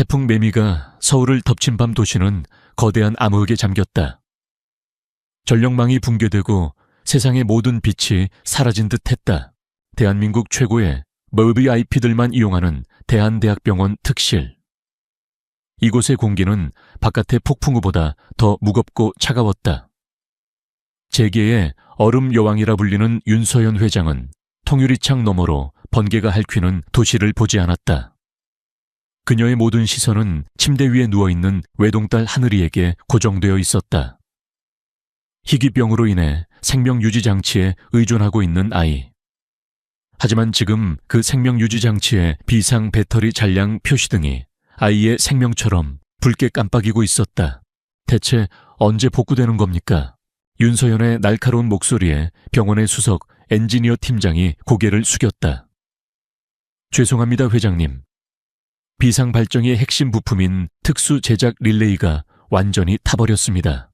태풍 매미가 서울을 덮친 밤 도시는 거대한 암흑에 잠겼다. 전력망이 붕괴되고 세상의 모든 빛이 사라진 듯 했다. 대한민국 최고의 VIP들만 이용하는 대한대학병원 특실. 이곳의 공기는 바깥의 폭풍우보다 더 무겁고 차가웠다. 재계의 얼음 여왕이라 불리는 윤서현 회장은 통유리창 너머로 번개가 핥히는 도시를 보지 않았다. 그녀의 모든 시선은 침대 위에 누워있는 외동딸 하늘이에게 고정되어 있었다. 희귀병으로 인해 생명유지장치에 의존하고 있는 아이. 하지만 지금 그 생명유지장치의 비상 배터리 잔량 표시등이 아이의 생명처럼 붉게 깜빡이고 있었다. 대체 언제 복구되는 겁니까? 윤서현의 날카로운 목소리에 병원의 수석 엔지니어 팀장이 고개를 숙였다. 죄송합니다, 회장님. 비상 발정의 핵심 부품인 특수 제작 릴레이가 완전히 타버렸습니다.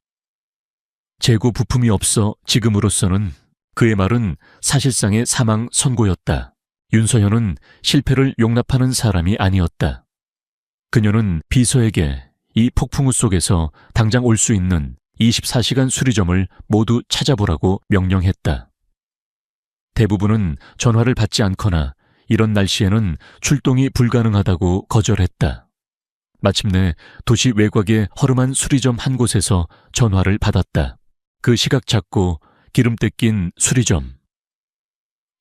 재고 부품이 없어 지금으로서는. 그의 말은 사실상의 사망 선고였다. 윤서현은 실패를 용납하는 사람이 아니었다. 그녀는 비서에게 이 폭풍우 속에서 당장 올 수 있는 24시간 수리점을 모두 찾아보라고 명령했다. 대부분은 전화를 받지 않거나 이런 날씨에는 출동이 불가능하다고 거절했다. 마침내 도시 외곽의 허름한 수리점 한 곳에서 전화를 받았다. 그 시각 작고 기름때 낀 수리점.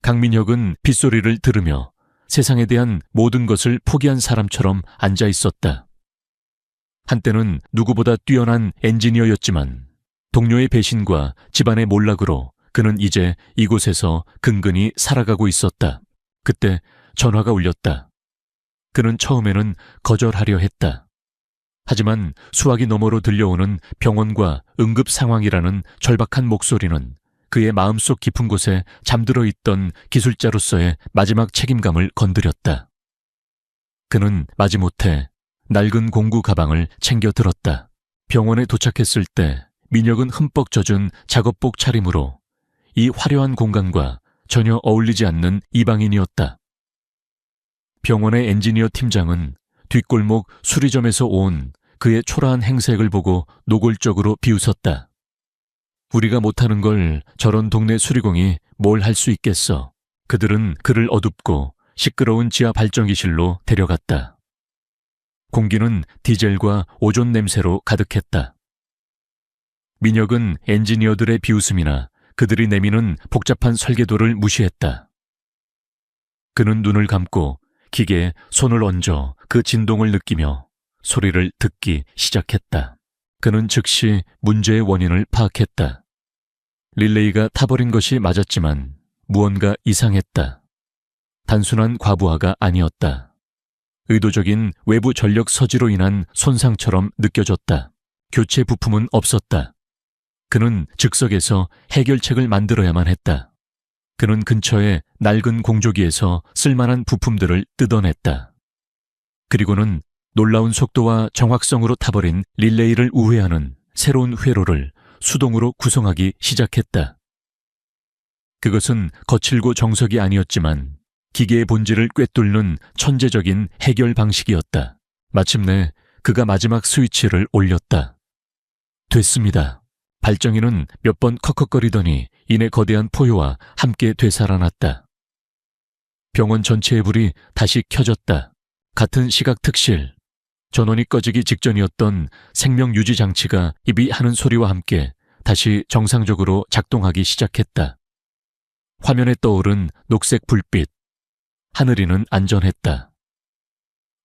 강민혁은 빗소리를 들으며 세상에 대한 모든 것을 포기한 사람처럼 앉아 있었다. 한때는 누구보다 뛰어난 엔지니어였지만 동료의 배신과 집안의 몰락으로 그는 이제 이곳에서 근근히 살아가고 있었다. 그때 전화가 울렸다. 그는 처음에는 거절하려 했다. 하지만 수화기 너머로 들려오는 병원과 응급 상황이라는 절박한 목소리는 그의 마음속 깊은 곳에 잠들어 있던 기술자로서의 마지막 책임감을 건드렸다. 그는 마지못해 낡은 공구 가방을 챙겨 들었다. 병원에 도착했을 때 민혁은 흠뻑 젖은 작업복 차림으로 이 화려한 공간과 전혀 어울리지 않는 이방인이었다. 병원의 엔지니어 팀장은 뒷골목 수리점에서 온 그의 초라한 행색을 보고 노골적으로 비웃었다. 우리가 못하는 걸 저런 동네 수리공이 뭘 할 수 있겠어. 그들은 그를 어둡고 시끄러운 지하 발전기실로 데려갔다. 공기는 디젤과 오존 냄새로 가득했다. 민혁은 엔지니어들의 비웃음이나 그들이 내미는 복잡한 설계도를 무시했다. 그는 눈을 감고 기계에 손을 얹어 그 진동을 느끼며 소리를 듣기 시작했다. 그는 즉시 문제의 원인을 파악했다. 릴레이가 타버린 것이 맞았지만 무언가 이상했다. 단순한 과부하가 아니었다. 의도적인 외부 전력 서지로 인한 손상처럼 느껴졌다. 교체 부품은 없었다. 그는 즉석에서 해결책을 만들어야만 했다. 그는 근처의 낡은 공조기에서 쓸만한 부품들을 뜯어냈다. 그리고는 놀라운 속도와 정확성으로 타버린 릴레이를 우회하는 새로운 회로를 수동으로 구성하기 시작했다. 그것은 거칠고 정석이 아니었지만 기계의 본질을 꿰뚫는 천재적인 해결 방식이었다. 마침내 그가 마지막 스위치를 올렸다. 됐습니다. 발정이는 몇 번 컥컥거리더니 이내 거대한 포효와 함께 되살아났다. 병원 전체의 불이 다시 켜졌다. 같은 시각 특실. 전원이 꺼지기 직전이었던 생명유지 장치가 입이 하는 소리와 함께 다시 정상적으로 작동하기 시작했다. 화면에 떠오른 녹색 불빛. 하늘이는 안전했다.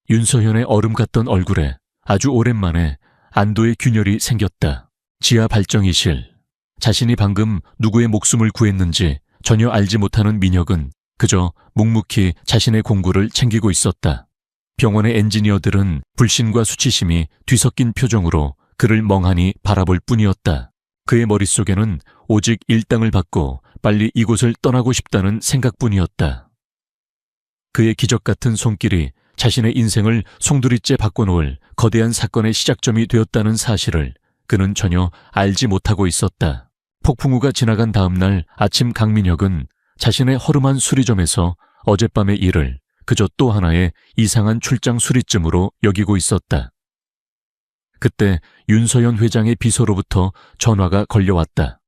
윤서현의 얼음 같던 얼굴에 아주 오랜만에 안도의 균열이 생겼다. 지하 발정이실. 자신이 방금 누구의 목숨을 구했는지 전혀 알지 못하는 민혁은 그저 묵묵히 자신의 공구를 챙기고 있었다. 병원의 엔지니어들은 불신과 수치심이 뒤섞인 표정으로 그를 멍하니 바라볼 뿐이었다. 그의 머릿속에는 오직 일당을 받고 빨리 이곳을 떠나고 싶다는 생각뿐이었다. 그의 기적 같은 손길이 자신의 인생을 송두리째 바꿔놓을 거대한 사건의 시작점이 되었다는 사실을 그는 전혀 알지 못하고 있었다. 폭풍우가 지나간 다음 날 아침 강민혁은 자신의 허름한 수리점에서 어젯밤의 일을 그저 또 하나의 이상한 출장 수리쯤으로 여기고 있었다. 그때 윤서현 회장의 비서로부터 전화가 걸려왔다.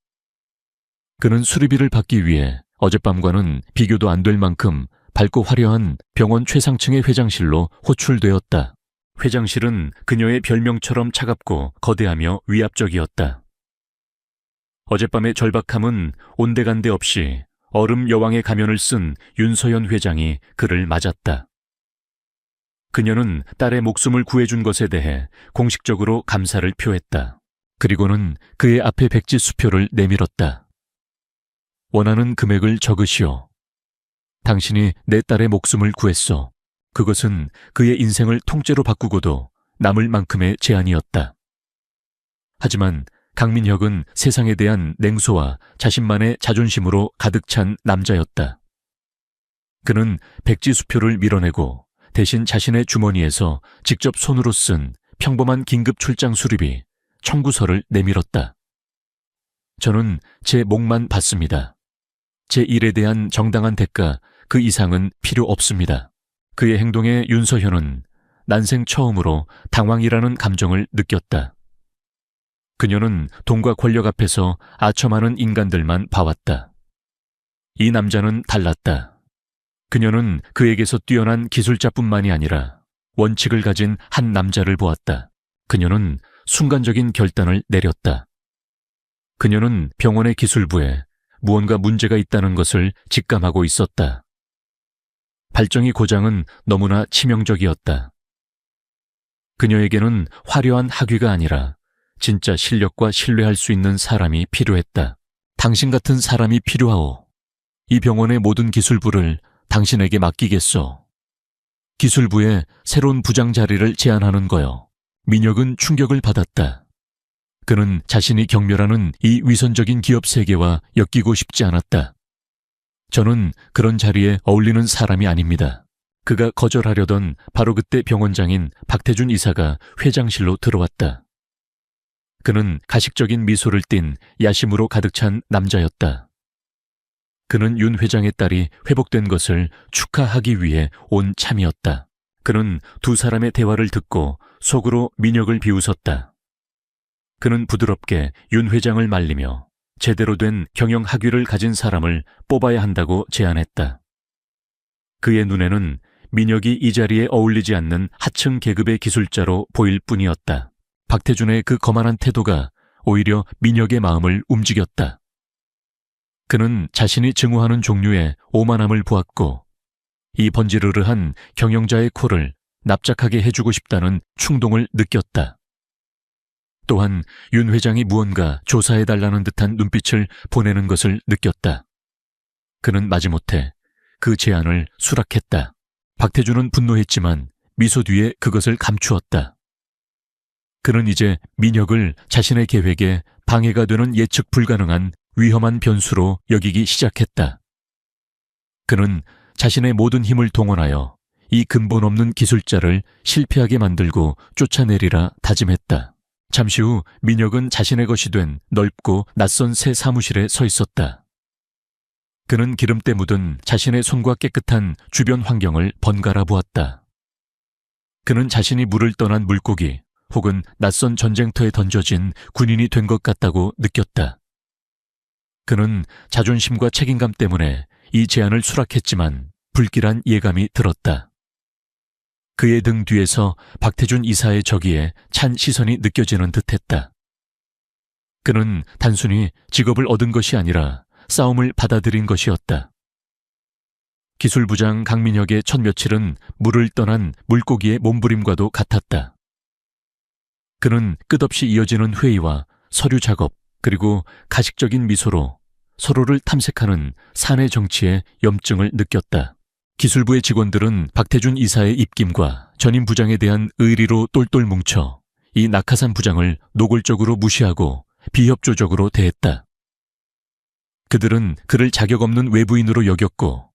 그는 수리비를 받기 위해 어젯밤과는 비교도 안 될 만큼 밝고 화려한 병원 최상층의 회장실로 호출되었다. 회장실은 그녀의 별명처럼 차갑고 거대하며 위압적이었다. 어젯밤의 절박함은 온데간데 없이 얼음 여왕의 가면을 쓴 윤서현 회장이 그를 맞았다. 그녀는 딸의 목숨을 구해준 것에 대해 공식적으로 감사를 표했다. 그리고는 그의 앞에 백지 수표를 내밀었다. 원하는 금액을 적으시오. 당신이 내 딸의 목숨을 구했소. 그것은 그의 인생을 통째로 바꾸고도 남을 만큼의 제안이었다. 하지만 강민혁은 세상에 대한 냉소와 자신만의 자존심으로 가득 찬 남자였다. 그는 백지 수표를 밀어내고 대신 자신의 주머니에서 직접 손으로 쓴 평범한 긴급 출장 수리비 청구서를 내밀었다. 저는 제 몫만 받습니다. 제 일에 대한 정당한 대가 그 이상은 필요 없습니다. 그의 행동에 윤서현은 난생 처음으로 당황이라는 감정을 느꼈다. 그녀는 돈과 권력 앞에서 아첨하는 인간들만 봐왔다. 이 남자는 달랐다. 그녀는 그에게서 뛰어난 기술자뿐만이 아니라 원칙을 가진 한 남자를 보았다. 그녀는 순간적인 결단을 내렸다. 그녀는 병원의 기술부에 무언가 문제가 있다는 것을 직감하고 있었다. 발정이 고장은 너무나 치명적이었다. 그녀에게는 화려한 학위가 아니라 진짜 실력과 신뢰할 수 있는 사람이 필요했다. 당신 같은 사람이 필요하오. 이 병원의 모든 기술부를 당신에게 맡기겠소. 기술부에 새로운 부장 자리를 제안하는 거요. 민혁은 충격을 받았다. 그는 자신이 경멸하는 이 위선적인 기업 세계와 엮이고 싶지 않았다. 저는 그런 자리에 어울리는 사람이 아닙니다. 그가 거절하려던 바로 그때 병원장인 박태준 이사가 회장실로 들어왔다. 그는 가식적인 미소를 띤 야심으로 가득 찬 남자였다. 그는 윤 회장의 딸이 회복된 것을 축하하기 위해 온 참이었다. 그는 두 사람의 대화를 듣고 속으로 민혁을 비웃었다. 그는 부드럽게 윤 회장을 말리며 제대로 된 경영 학위를 가진 사람을 뽑아야 한다고 제안했다. 그의 눈에는 민혁이 이 자리에 어울리지 않는 하층 계급의 기술자로 보일 뿐이었다. 박태준의 그 거만한 태도가 오히려 민혁의 마음을 움직였다. 그는 자신이 증오하는 종류의 오만함을 보았고 이 번지르르한 경영자의 코를 납작하게 해주고 싶다는 충동을 느꼈다. 또한 윤 회장이 무언가 조사해달라는 듯한 눈빛을 보내는 것을 느꼈다. 그는 마지못해 그 제안을 수락했다. 박태준은 분노했지만 미소 뒤에 그것을 감추었다. 그는 이제 민혁을 자신의 계획에 방해가 되는 예측 불가능한 위험한 변수로 여기기 시작했다. 그는 자신의 모든 힘을 동원하여 이 근본 없는 기술자를 실패하게 만들고 쫓아내리라 다짐했다. 잠시 후 민혁은 자신의 것이 된 넓고 낯선 새 사무실에 서 있었다. 그는 기름때 묻은 자신의 손과 깨끗한 주변 환경을 번갈아 보았다. 그는 자신이 물을 떠난 물고기 혹은 낯선 전쟁터에 던져진 군인이 된 것 같다고 느꼈다. 그는 자존심과 책임감 때문에 이 제안을 수락했지만 불길한 예감이 들었다. 그의 등 뒤에서 박태준 이사의 저기에 찬 시선이 느껴지는 듯했다. 그는 단순히 직업을 얻은 것이 아니라 싸움을 받아들인 것이었다. 기술부장 강민혁의 첫 며칠은 물을 떠난 물고기의 몸부림과도 같았다. 그는 끝없이 이어지는 회의와 서류 작업 그리고 가식적인 미소로 서로를 탐색하는 사내 정치의 염증을 느꼈다. 기술부의 직원들은 박태준 이사의 입김과 전임 부장에 대한 의리로 똘똘 뭉쳐 이 낙하산 부장을 노골적으로 무시하고 비협조적으로 대했다. 그들은 그를 자격 없는 외부인으로 여겼고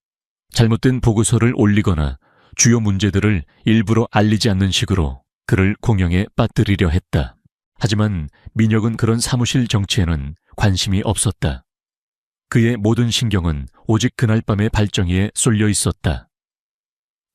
잘못된 보고서를 올리거나 주요 문제들을 일부러 알리지 않는 식으로 그를 공영에 빠뜨리려 했다. 하지만 민혁은 그런 사무실 정치에는 관심이 없었다. 그의 모든 신경은 오직 그날 밤의 발정이에 쏠려 있었다.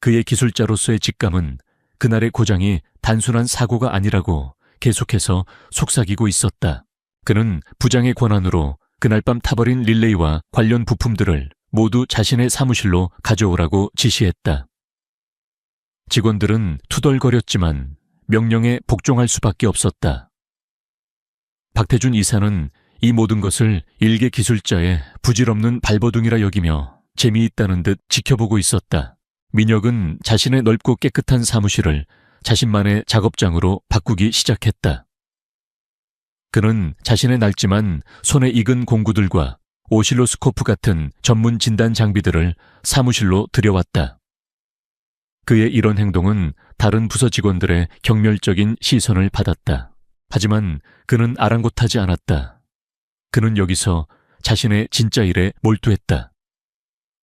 그의 기술자로서의 직감은 그날의 고장이 단순한 사고가 아니라고 계속해서 속삭이고 있었다. 그는 부장의 권한으로 그날 밤 타버린 릴레이와 관련 부품들을 모두 자신의 사무실로 가져오라고 지시했다. 직원들은 투덜거렸지만 명령에 복종할 수밖에 없었다. 박태준 이사는 이 모든 것을 일개 기술자의 부질없는 발버둥이라 여기며 재미있다는 듯 지켜보고 있었다. 민혁은 자신의 넓고 깨끗한 사무실을 자신만의 작업장으로 바꾸기 시작했다. 그는 자신의 낡지만 손에 익은 공구들과 오실로스코프 같은 전문 진단 장비들을 사무실로 들여왔다. 그의 이런 행동은 다른 부서 직원들의 경멸적인 시선을 받았다. 하지만 그는 아랑곳하지 않았다. 그는 여기서 자신의 진짜 일에 몰두했다.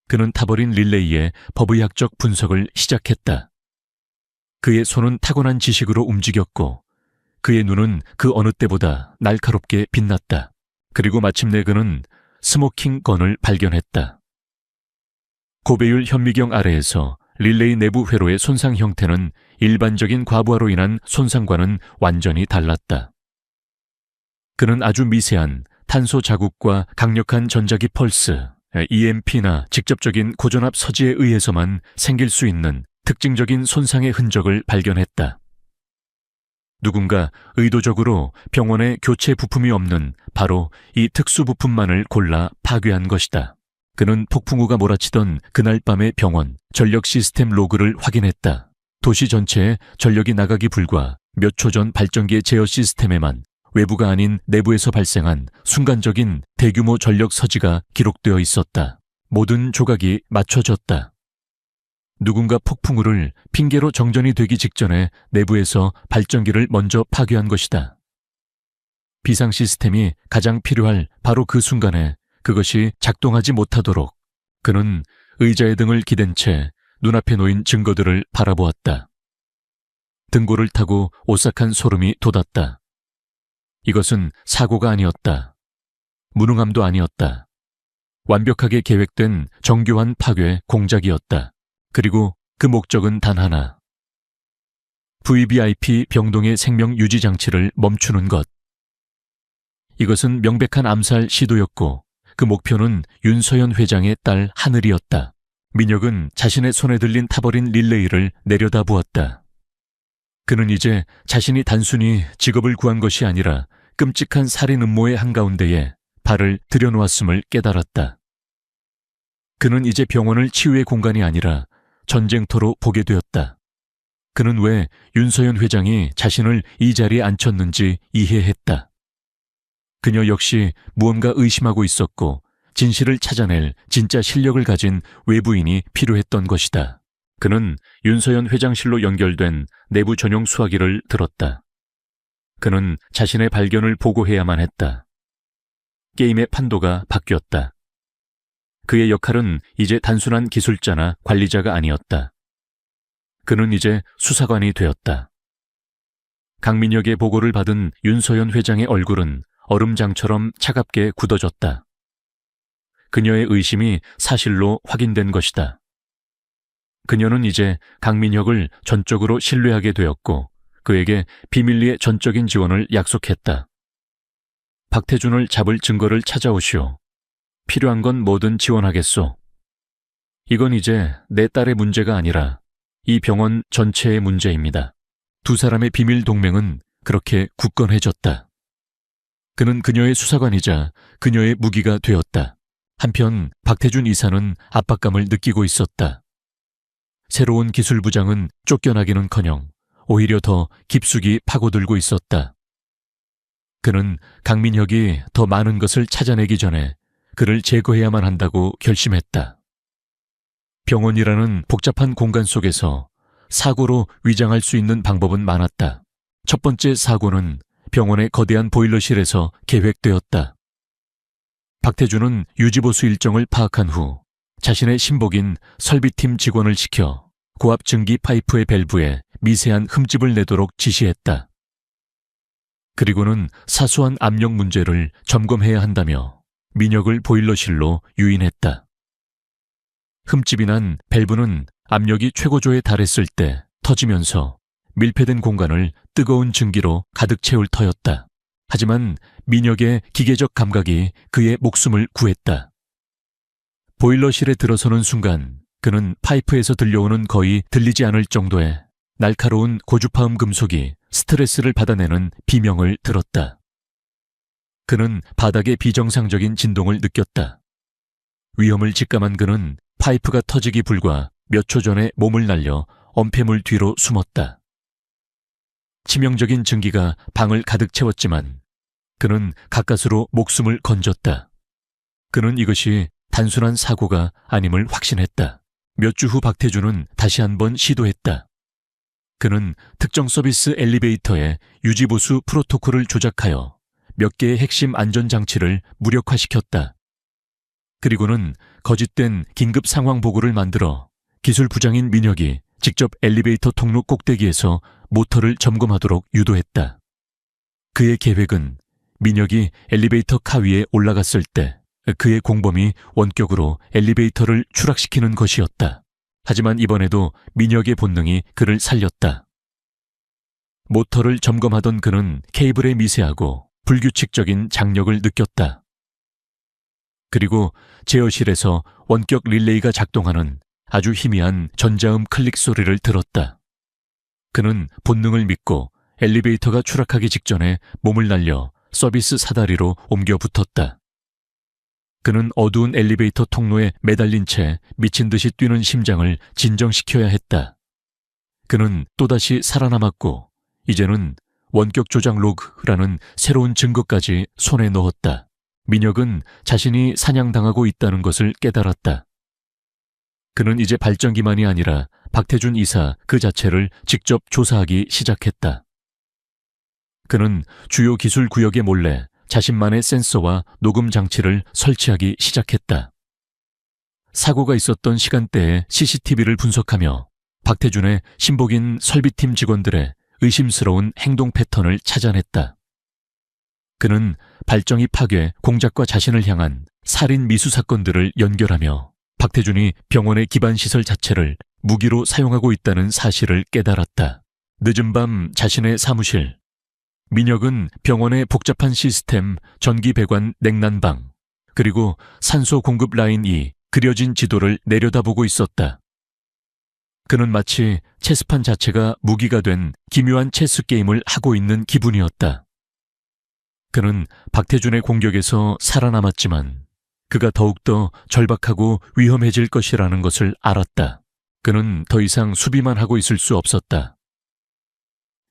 그는 타버린 릴레이의 법의학적 분석을 시작했다. 그의 손은 타고난 지식으로 움직였고 그의 눈은 그 어느 때보다 날카롭게 빛났다. 그리고 마침내 그는 스모킹 건을 발견했다. 고배율 현미경 아래에서 릴레이 내부 회로의 손상 형태는 일반적인 과부하로 인한 손상과는 완전히 달랐다. 그는 아주 미세한 탄소 자국과 강력한 전자기 펄스, EMP나 직접적인 고전압 서지에 의해서만 생길 수 있는 특징적인 손상의 흔적을 발견했다. 누군가 의도적으로 병원에 교체 부품이 없는 바로 이 특수 부품만을 골라 파괴한 것이다. 그는 폭풍우가 몰아치던 그날 밤의 병원 전력 시스템 로그를 확인했다. 도시 전체에 전력이 나가기 불과 몇 초 전 발전기의 제어 시스템에만 외부가 아닌 내부에서 발생한 순간적인 대규모 전력 서지가 기록되어 있었다. 모든 조각이 맞춰졌다. 누군가 폭풍우를 핑계로 정전이 되기 직전에 내부에서 발전기를 먼저 파괴한 것이다. 비상 시스템이 가장 필요할 바로 그 순간에 그것이 작동하지 못하도록 그는 의자의 등을 기댄 채 눈앞에 놓인 증거들을 바라보았다. 등골을 타고 오싹한 소름이 돋았다. 이것은 사고가 아니었다. 무능함도 아니었다. 완벽하게 계획된 정교한 파괴 공작이었다. 그리고 그 목적은 단 하나. VVIP 병동의 생명 유지 장치를 멈추는 것. 이것은 명백한 암살 시도였고 그 목표는 윤서연 회장의 딸 하늘이었다. 민혁은 자신의 손에 들린 타버린 릴레이를 내려다보았다. 그는 이제 자신이 단순히 직업을 구한 것이 아니라 끔찍한 살인 음모의 한가운데에 발을 들여놓았음을 깨달았다. 그는 이제 병원을 치유의 공간이 아니라 전쟁터로 보게 되었다. 그는 왜 윤서연 회장이 자신을 이 자리에 앉혔는지 이해했다. 그녀 역시 무언가 의심하고 있었고 진실을 찾아낼 진짜 실력을 가진 외부인이 필요했던 것이다. 그는 윤서연 회장실로 연결된 내부 전용 수화기를 들었다. 그는 자신의 발견을 보고해야만 했다. 게임의 판도가 바뀌었다. 그의 역할은 이제 단순한 기술자나 관리자가 아니었다. 그는 이제 수사관이 되었다. 강민혁의 보고를 받은 윤서연 회장의 얼굴은 얼음장처럼 차갑게 굳어졌다. 그녀의 의심이 사실로 확인된 것이다. 그녀는 이제 강민혁을 전적으로 신뢰하게 되었고 그에게 비밀리에 전적인 지원을 약속했다. 박태준을 잡을 증거를 찾아오시오. 필요한 건 뭐든 지원하겠소. 이건 이제 내 딸의 문제가 아니라 이 병원 전체의 문제입니다. 두 사람의 비밀 동맹은 그렇게 굳건해졌다. 그는 그녀의 수사관이자 그녀의 무기가 되었다. 한편 박태준 이사는 압박감을 느끼고 있었다. 새로운 기술부장은 쫓겨나기는커녕 오히려 더 깊숙이 파고들고 있었다. 그는 강민혁이 더 많은 것을 찾아내기 전에 그를 제거해야만 한다고 결심했다. 병원이라는 복잡한 공간 속에서 사고로 위장할 수 있는 방법은 많았다. 첫 번째 사고는 병원의 거대한 보일러실에서 계획되었다. 박태준은 유지보수 일정을 파악한 후 자신의 신복인 설비팀 직원을 시켜 고압 증기 파이프의 밸브에 미세한 흠집을 내도록 지시했다. 그리고는 사소한 압력 문제를 점검해야 한다며 민혁을 보일러실로 유인했다. 흠집이 난 밸브는 압력이 최고조에 달했을 때 터지면서 밀폐된 공간을 뜨거운 증기로 가득 채울 터였다. 하지만 민혁의 기계적 감각이 그의 목숨을 구했다. 보일러실에 들어서는 순간 그는 파이프에서 들려오는 거의 들리지 않을 정도의 날카로운 고주파음 금속이 스트레스를 받아내는 비명을 들었다. 그는 바닥의 비정상적인 진동을 느꼈다. 위험을 직감한 그는 파이프가 터지기 불과 몇 초 전에 몸을 날려 엄폐물 뒤로 숨었다. 치명적인 증기가 방을 가득 채웠지만 그는 가까스로 목숨을 건졌다. 그는 이것이 단순한 사고가 아님을 확신했다. 몇 주 후 박태준은 다시 한번 시도했다. 그는 특정 서비스 엘리베이터의 유지보수 프로토콜을 조작하여 몇 개의 핵심 안전장치를 무력화시켰다. 그리고는 거짓된 긴급 상황 보고를 만들어 기술 부장인 민혁이 직접 엘리베이터 통로 꼭대기에서 모터를 점검하도록 유도했다. 그의 계획은 민혁이 엘리베이터 카 위에 올라갔을 때 그의 공범이 원격으로 엘리베이터를 추락시키는 것이었다. 하지만 이번에도 민혁의 본능이 그를 살렸다. 모터를 점검하던 그는 케이블의 미세하고 불규칙적인 장력을 느꼈다. 그리고 제어실에서 원격 릴레이가 작동하는 아주 희미한 전자음 클릭 소리를 들었다. 그는 본능을 믿고 엘리베이터가 추락하기 직전에 몸을 날려 서비스 사다리로 옮겨 붙었다. 그는 어두운 엘리베이터 통로에 매달린 채 미친 듯이 뛰는 심장을 진정시켜야 했다. 그는 또다시 살아남았고 이제는 원격 조작 로그라는 새로운 증거까지 손에 넣었다. 민혁은 자신이 사냥당하고 있다는 것을 깨달았다. 그는 이제 발전기만이 아니라 박태준 이사 그 자체를 직접 조사하기 시작했다. 그는 주요 기술 구역에 몰래 자신만의 센서와 녹음 장치를 설치하기 시작했다. 사고가 있었던 시간대에 CCTV를 분석하며 박태준의 신복인 설비팀 직원들의 의심스러운 행동 패턴을 찾아냈다. 그는 발정이 파괴, 공작과 자신을 향한 살인 미수 사건들을 연결하며 박태준이 병원의 기반시설 자체를 무기로 사용하고 있다는 사실을 깨달았다. 늦은 밤 자신의 사무실. 민혁은 병원의 복잡한 시스템, 전기 배관 냉난방, 그리고 산소 공급 라인이 그려진 지도를 내려다보고 있었다. 그는 마치 체스판 자체가 무기가 된 기묘한 체스 게임을 하고 있는 기분이었다. 그는 박태준의 공격에서 살아남았지만 그가 더욱더 절박하고 위험해질 것이라는 것을 알았다. 그는 더 이상 수비만 하고 있을 수 없었다.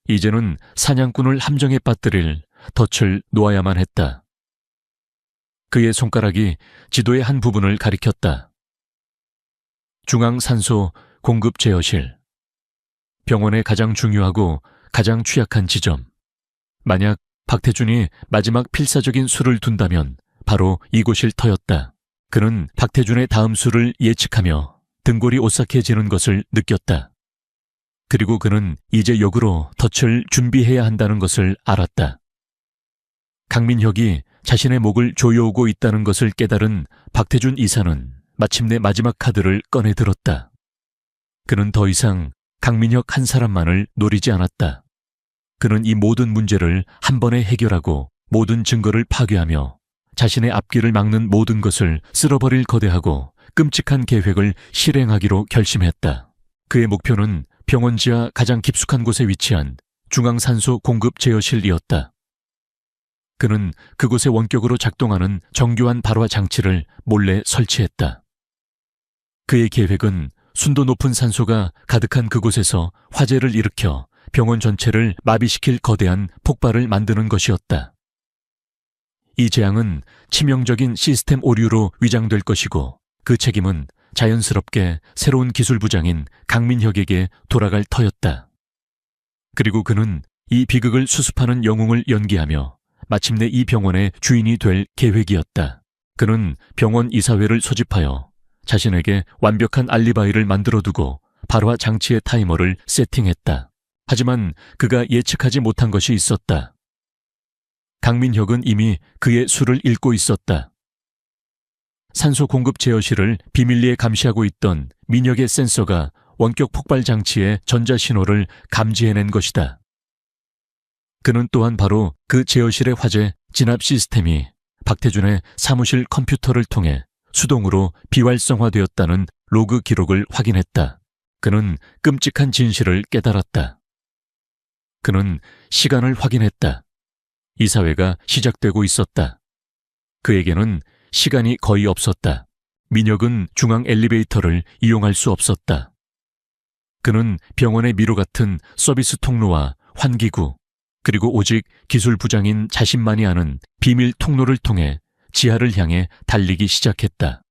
이제는 사냥꾼을 함정에 빠뜨릴 덫을 놓아야만 했다. 그의 손가락이 지도의 한 부분을 가리켰다. 중앙산소 공급 제어실. 병원의 가장 중요하고 가장 취약한 지점. 만약 박태준이 마지막 필사적인 수를 둔다면 바로 이곳일 터였다. 그는 박태준의 다음 수를 예측하며 등골이 오싹해지는 것을 느꼈다. 그리고 그는 이제 역으로 덫을 준비해야 한다는 것을 알았다. 강민혁이 자신의 목을 조여오고 있다는 것을 깨달은 박태준 이사는 마침내 마지막 카드를 꺼내들었다. 그는 더 이상 강민혁 한 사람만을 노리지 않았다. 그는 이 모든 문제를 한 번에 해결하고 모든 증거를 파괴하며 자신의 앞길을 막는 모든 것을 쓸어버릴 거대하고 끔찍한 계획을 실행하기로 결심했다. 그의 목표는 병원 지하 가장 깊숙한 곳에 위치한 중앙산소 공급 제어실이었다. 그는 그곳에 원격으로 작동하는 정교한 발화 장치를 몰래 설치했다. 그의 계획은 순도 높은 산소가 가득한 그곳에서 화재를 일으켜 병원 전체를 마비시킬 거대한 폭발을 만드는 것이었다. 이 재앙은 치명적인 시스템 오류로 위장될 것이고 그 책임은 자연스럽게 새로운 기술부장인 강민혁에게 돌아갈 터였다. 그리고 그는 이 비극을 수습하는 영웅을 연기하며 마침내 이 병원의 주인이 될 계획이었다. 그는 병원 이사회를 소집하여 자신에게 완벽한 알리바이를 만들어두고 발화 장치의 타이머를 세팅했다. 하지만 그가 예측하지 못한 것이 있었다. 강민혁은 이미 그의 수를 읽고 있었다. 산소 공급 제어실을 비밀리에 감시하고 있던 민혁의 센서가 원격 폭발 장치의 전자신호를 감지해낸 것이다. 그는 또한 바로 그 제어실의 화재 진압 시스템이 박태준의 사무실 컴퓨터를 통해 수동으로 비활성화되었다는 로그 기록을 확인했다. 그는 끔찍한 진실을 깨달았다. 그는 시간을 확인했다. 이사회가 시작되고 있었다. 그에게는 시간이 거의 없었다. 민혁은 중앙 엘리베이터를 이용할 수 없었다. 그는 병원의 미로 같은 서비스 통로와 환기구, 그리고 오직 기술부장인 자신만이 아는 비밀 통로를 통해 지하를 향해 달리기 시작했다.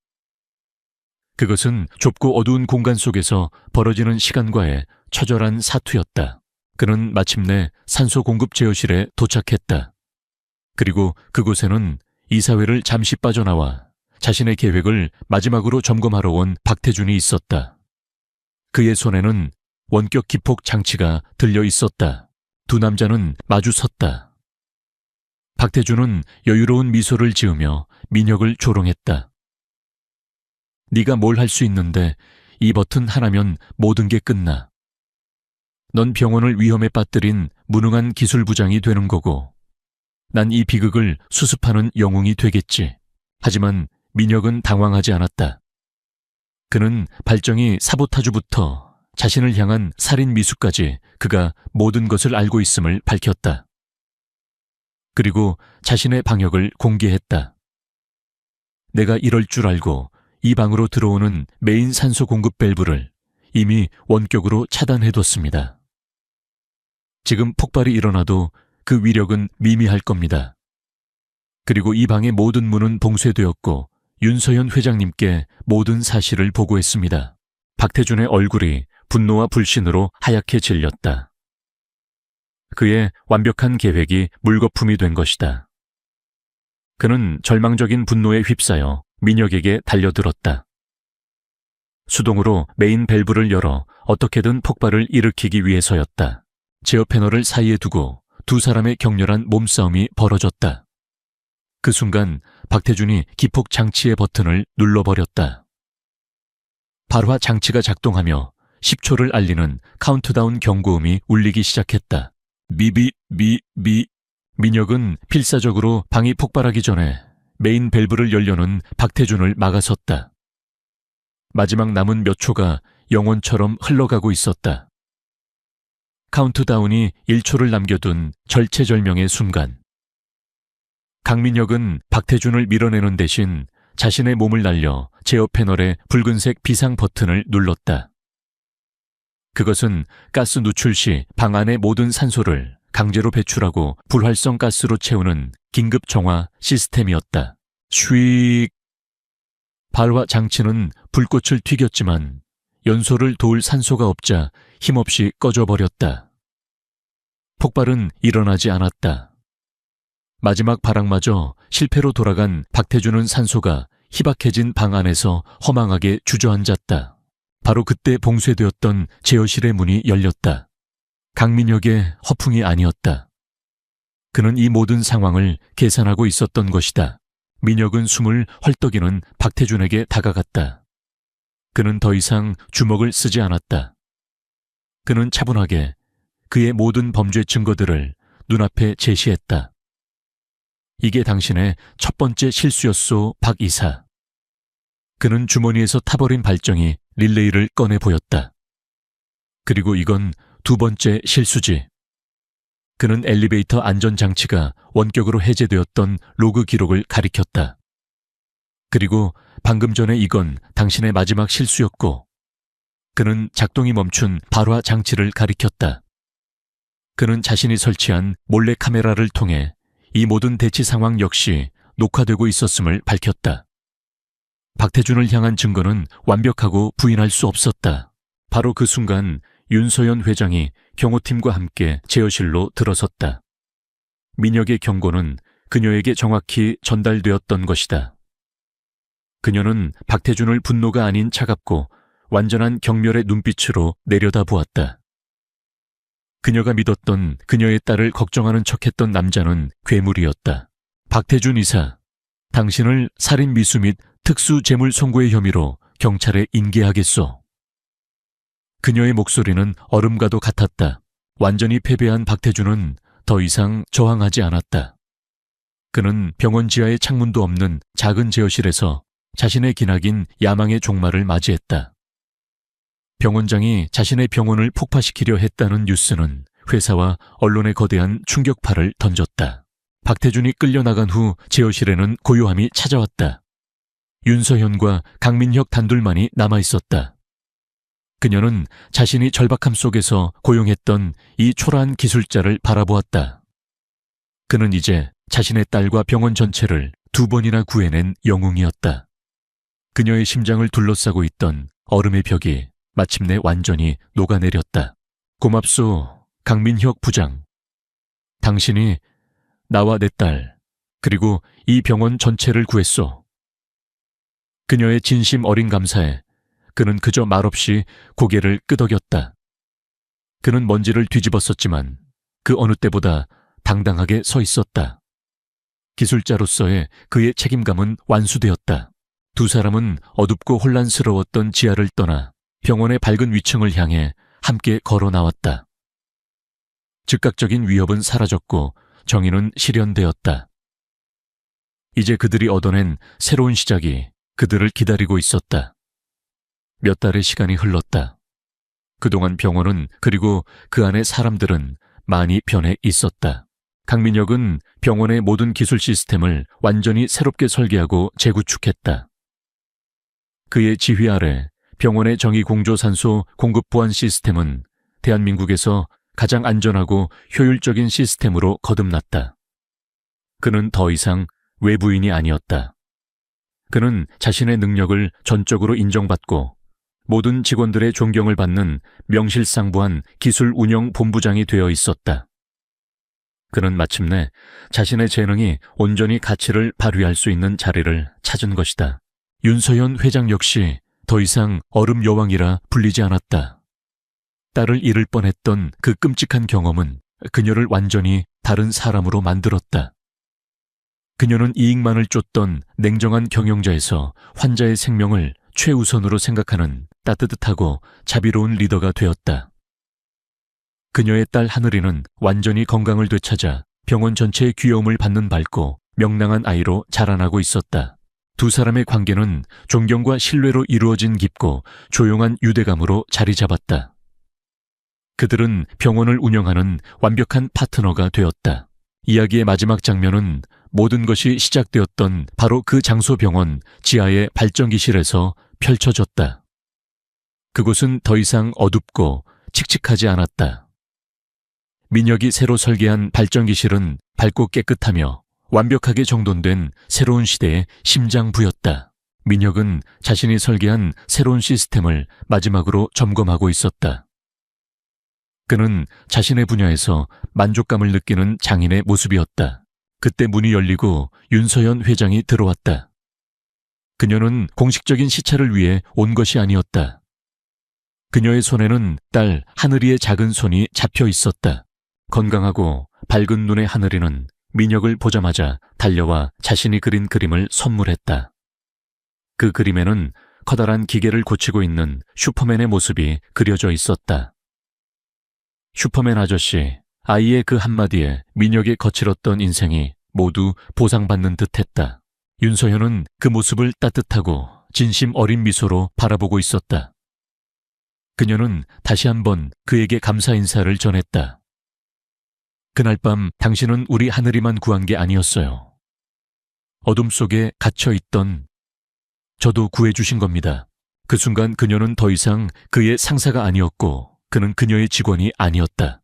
그것은 좁고 어두운 공간 속에서 벌어지는 시간과의 처절한 사투였다. 그는 마침내 산소 공급 제어실에 도착했다. 그리고 그곳에는 이사회를 잠시 빠져나와 자신의 계획을 마지막으로 점검하러 온 박태준이 있었다. 그의 손에는 원격 기폭 장치가 들려 있었다. 두 남자는 마주 섰다. 박태준은 여유로운 미소를 지으며 민혁을 조롱했다. 네가 뭘 할 수 있는데 이 버튼 하나면 모든 게 끝나. 넌 병원을 위험에 빠뜨린 무능한 기술부장이 되는 거고 난 이 비극을 수습하는 영웅이 되겠지. 하지만 민혁은 당황하지 않았다. 그는 발정이 사보타주부터 자신을 향한 살인 미수까지 그가 모든 것을 알고 있음을 밝혔다. 그리고 자신의 방역을 공개했다. 내가 이럴 줄 알고 이 방으로 들어오는 메인 산소 공급 밸브를 이미 원격으로 차단해뒀습니다. 지금 폭발이 일어나도 그 위력은 미미할 겁니다. 그리고 이 방의 모든 문은 봉쇄되었고 윤서현 회장님께 모든 사실을 보고했습니다. 박태준의 얼굴이 분노와 불신으로 하얗게 질렸다. 그의 완벽한 계획이 물거품이 된 것이다. 그는 절망적인 분노에 휩싸여 민혁에게 달려들었다. 수동으로 메인 밸브를 열어 어떻게든 폭발을 일으키기 위해서였다. 제어 패널을 사이에 두고 두 사람의 격렬한 몸싸움이 벌어졌다. 그 순간 박태준이 기폭 장치의 버튼을 눌러버렸다. 발화 장치가 작동하며 10초를 알리는 카운트다운 경고음이 울리기 시작했다. 민혁은 필사적으로 방이 폭발하기 전에 메인 밸브를 열려는 박태준을 막아섰다. 마지막 남은 몇 초가 영혼처럼 흘러가고 있었다. 카운트다운이 1초를 남겨둔 절체절명의 순간. 강민혁은 박태준을 밀어내는 대신 자신의 몸을 날려 제어 패널의 붉은색 비상 버튼을 눌렀다. 그것은 가스 누출 시 방 안의 모든 산소를 강제로 배출하고 불활성 가스로 채우는 긴급 정화 시스템이었다. 슈익! 발화 장치는 불꽃을 튀겼지만 연소를 도울 산소가 없자 힘없이 꺼져버렸다. 폭발은 일어나지 않았다. 마지막 발악마저 실패로 돌아간 박태준은 산소가 희박해진 방 안에서 허망하게 주저앉았다. 바로 그때 봉쇄되었던 제어실의 문이 열렸다. 강민혁의 허풍이 아니었다. 그는 이 모든 상황을 계산하고 있었던 것이다. 민혁은 숨을 헐떡이는 박태준에게 다가갔다. 그는 더 이상 주먹을 쓰지 않았다. 그는 차분하게 그의 모든 범죄 증거들을 눈앞에 제시했다. 이게 당신의 첫 번째 실수였소, 박 이사. 그는 주머니에서 타버린 발정이 릴레이를 꺼내 보였다. 그리고 이건 두 번째 실수지. 그는 엘리베이터 안전장치가 원격으로 해제되었던 로그 기록을 가리켰다. 그리고 방금 전에 이건 당신의 마지막 실수였고, 그는 작동이 멈춘 발화 장치를 가리켰다. 그는 자신이 설치한 몰래 카메라를 통해 이 모든 대치 상황 역시 녹화되고 있었음을 밝혔다. 박태준을 향한 증거는 완벽하고 부인할 수 없었다. 바로 그 순간 윤서현 회장이 경호팀과 함께 제어실로 들어섰다. 민혁의 경고는 그녀에게 정확히 전달되었던 것이다. 그녀는 박태준을 분노가 아닌 차갑고 완전한 경멸의 눈빛으로 내려다보았다. 그녀가 믿었던 그녀의 딸을 걱정하는 척했던 남자는 괴물이었다. 박태준 이사, 당신을 살인 미수 및 특수 재물 송고의 혐의로 경찰에 인계하겠소. 그녀의 목소리는 얼음과도 같았다. 완전히 패배한 박태주는 더 이상 저항하지 않았다. 그는 병원 지하에 창문도 없는 작은 제어실에서 자신의 기나긴 야망의 종말을 맞이했다. 병원장이 자신의 병원을 폭파시키려 했다는 뉴스는 회사와 언론에 거대한 충격파를 던졌다. 박태준이 끌려나간 후 제어실에는 고요함이 찾아왔다. 윤서현과 강민혁 단둘만이 남아있었다. 그녀는 자신이 절박함 속에서 고용했던 이 초라한 기술자를 바라보았다. 그는 이제 자신의 딸과 병원 전체를 2번이나 구해낸 영웅이었다. 그녀의 심장을 둘러싸고 있던 얼음의 벽이 마침내 완전히 녹아내렸다. 고맙소, 강민혁 부장. 당신이 나와 내 딸, 그리고 이 병원 전체를 구했소. 그녀의 진심 어린 감사에 그는 그저 말없이 고개를 끄덕였다. 그는 먼지를 뒤집었었지만 그 어느 때보다 당당하게 서 있었다. 기술자로서의 그의 책임감은 완수되었다. 두 사람은 어둡고 혼란스러웠던 지하를 떠나 병원의 밝은 위층을 향해 함께 걸어 나왔다. 즉각적인 위협은 사라졌고 정의는 실현되었다. 이제 그들이 얻어낸 새로운 시작이 그들을 기다리고 있었다. 몇 달의 시간이 흘렀다. 그동안 병원은 그리고 그 안의 사람들은 많이 변해 있었다. 강민혁은 병원의 모든 기술 시스템을 완전히 새롭게 설계하고 재구축했다. 그의 지휘 아래 병원의 정의공조산소 공급 보안 시스템은 대한민국에서 가장 안전하고 효율적인 시스템으로 거듭났다. 그는 더 이상 외부인이 아니었다. 그는 자신의 능력을 전적으로 인정받고 모든 직원들의 존경을 받는 명실상부한 기술 운영 본부장이 되어 있었다. 그는 마침내 자신의 재능이 온전히 가치를 발휘할 수 있는 자리를 찾은 것이다. 윤서현 회장 역시 더 이상 얼음 여왕이라 불리지 않았다. 딸을 잃을 뻔했던 그 끔찍한 경험은 그녀를 완전히 다른 사람으로 만들었다. 그녀는 이익만을 쫓던 냉정한 경영자에서 환자의 생명을 최우선으로 생각하는 따뜻하고 자비로운 리더가 되었다. 그녀의 딸 하늘이는 완전히 건강을 되찾아 병원 전체의 귀여움을 받는 밝고 명랑한 아이로 자라나고 있었다. 두 사람의 관계는 존경과 신뢰로 이루어진 깊고 조용한 유대감으로 자리 잡았다. 그들은 병원을 운영하는 완벽한 파트너가 되었다. 이야기의 마지막 장면은 모든 것이 시작되었던 바로 그 장소 병원 지하의 발전기실에서 펼쳐졌다. 그곳은 더 이상 어둡고 칙칙하지 않았다. 민혁이 새로 설계한 발전기실은 밝고 깨끗하며 완벽하게 정돈된 새로운 시대의 심장부였다. 민혁은 자신이 설계한 새로운 시스템을 마지막으로 점검하고 있었다. 그는 자신의 분야에서 만족감을 느끼는 장인의 모습이었다. 그때 문이 열리고 윤서현 회장이 들어왔다. 그녀는 공식적인 시찰을 위해 온 것이 아니었다. 그녀의 손에는 딸 하늘이의 작은 손이 잡혀 있었다. 건강하고 밝은 눈의 하늘이는 민혁을 보자마자 달려와 자신이 그린 그림을 선물했다. 그 그림에는 커다란 기계를 고치고 있는 슈퍼맨의 모습이 그려져 있었다. 슈퍼맨 아저씨, 아이의 그 한마디에 민혁의 거칠었던 인생이 모두 보상받는 듯했다. 윤서현은 그 모습을 따뜻하고 진심 어린 미소로 바라보고 있었다. 그녀는 다시 한번 그에게 감사 인사를 전했다. 그날 밤 당신은 우리 하늘이만 구한 게 아니었어요. 어둠 속에 갇혀있던 저도 구해주신 겁니다. 그 순간 그녀는 더 이상 그의 상사가 아니었고 그는 그녀의 직원이 아니었다.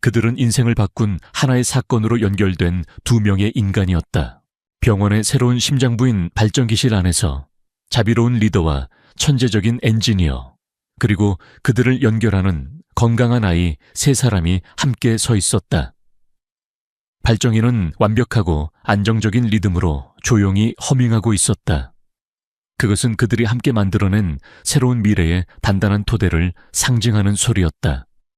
그들은 인생을 바꾼 하나의 사건으로 연결된 두 명의 인간이었다. 병원의 새로운 심장부인 발전기실 안에서 자비로운 리더와 천재적인 엔지니어, 그리고 그들을 연결하는 건강한 아이 세 사람이 함께 서 있었다. 발정이는 완벽하고 안정적인 리듬으로 조용히 허밍하고 있었다. 그것은 그들이 함께 만들어낸 새로운 미래의 단단한 토대를 상징하는 소리였다.